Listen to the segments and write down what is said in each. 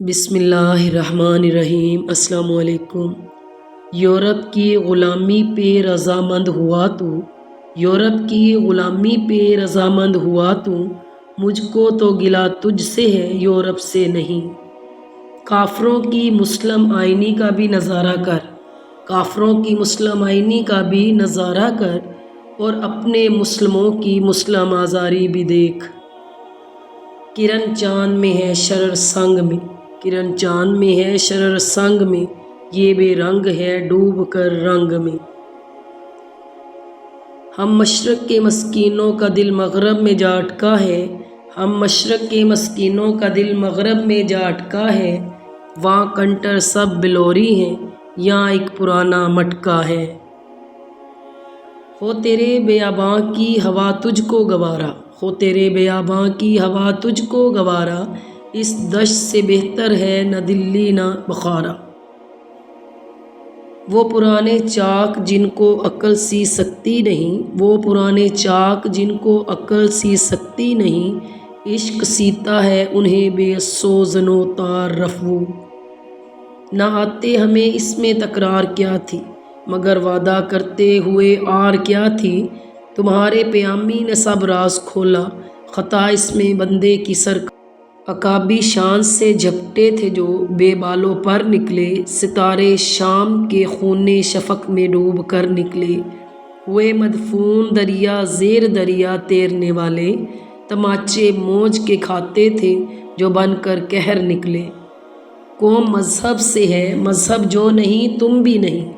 بسم اللہ الرحمن الرحیم۔ السلام علیکم۔ یورپ کی غلامی پہ رضامند ہوا تو، یورپ کی غلامی پہ رضامند ہوا تو، مجھ کو تو گلہ تجھ سے ہے یورپ سے نہیں۔ کافروں کی مسلم آئینی کا بھی نظارہ کر، کافروں کی مسلم آئینی کا بھی نظارہ کر، اور اپنے مسلموں کی مسلم آزاری بھی دیکھ۔ کرن چاند میں ہے شرر سنگ میں، کرن چاند میں ہے شرر سنگ میں، یہ بے رنگ ہے ڈوب کر رنگ میں۔ ہم مشرق کے مسکینوں کا دل مغرب میں جا اٹکا ہے، ہم مشرق کے مسکینوں کا دل مغرب میں جا اٹکا ہے۔ وہاں کنٹر سب بلوری ہیں، یہاں ایک پرانا مٹکا ہے۔ ہو تیرے بیاباں کی ہوا تجھ کو گوارا، ہو تیرے بیاباں کی ہوا تجھ کو گوارا، اس دشت سے بہتر ہے نہ دلی نہ بخارا۔ وہ پرانے چاک جن کو عقل سی سکتی نہیں، وہ پرانے چاک جن کو عقل سی سکتی نہیں، عشق سیتا ہے انہیں بے سوزن و تار رفو۔ نہ آتے ہمیں اس میں تکرار کیا تھی، مگر وعدہ کرتے ہوئے آر کیا تھی۔ تمہارے پیامی نے سب راز کھولا، خطا اس میں بندے کی سرکار۔ عقابی شان سے جھپٹے تھے جو بے بالوں پر نکلے، ستارے شام کے خون شفق میں ڈوب کر نکلے۔ ہوئے مدفون دریا زیر دریا تیرنے والے، تماچے موج کے کھاتے تھے جو بن کر کہر نکلے۔ قوم مذہب سے ہے مذہب جو نہیں تم بھی نہیں،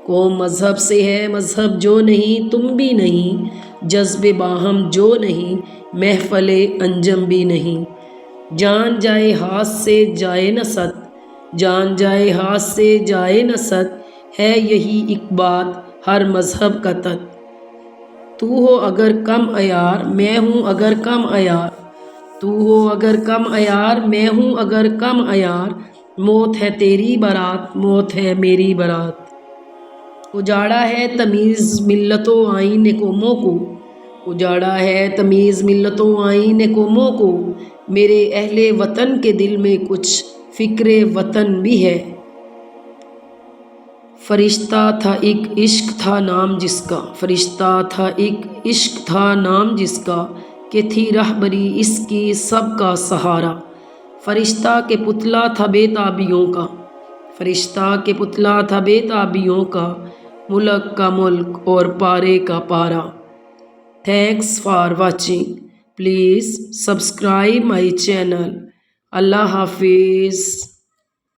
قوم مذہب سے ہے مذہب جو نہیں تم بھی نہیں، جذب باہم جو نہیں محفل انجم بھی نہیں۔ جان جائے ہاتھ سے جائے نہ ست، جان جائے ہاتھ سے جائے نہ ست، ہے یہی ایک بات ہر مذہب کا تت۔ تو ہو اگر کم عیار میں ہوں اگر کم عیار، تو ہو اگر کم عیار میں ہوں اگر کم عیار، موت ہے تیری برات موت ہے میری برات۔ اجاڑا ہے تمیز ملت و آئین قوموں کو، اجاڑا ہے تمیز ملت و آئین قوموں کو، میرے اہل وطن کے دل میں کچھ فکر وطن بھی ہے۔ فرشتہ تھا ایک عشق تھا نام جس کا، فرشتہ تھا ایک عشق تھا نام جس کا، کہ تھی رہبری اس کی سب کا سہارا۔ فرشتہ کے پتلا تھا بے تابیوں کا، فرشتہ کے پتلا تھا بے تابیوں کا، ملک کا ملک اور پارے کا پارا۔ Thanks for watching, please subscribe my channel. اللہ حافظ۔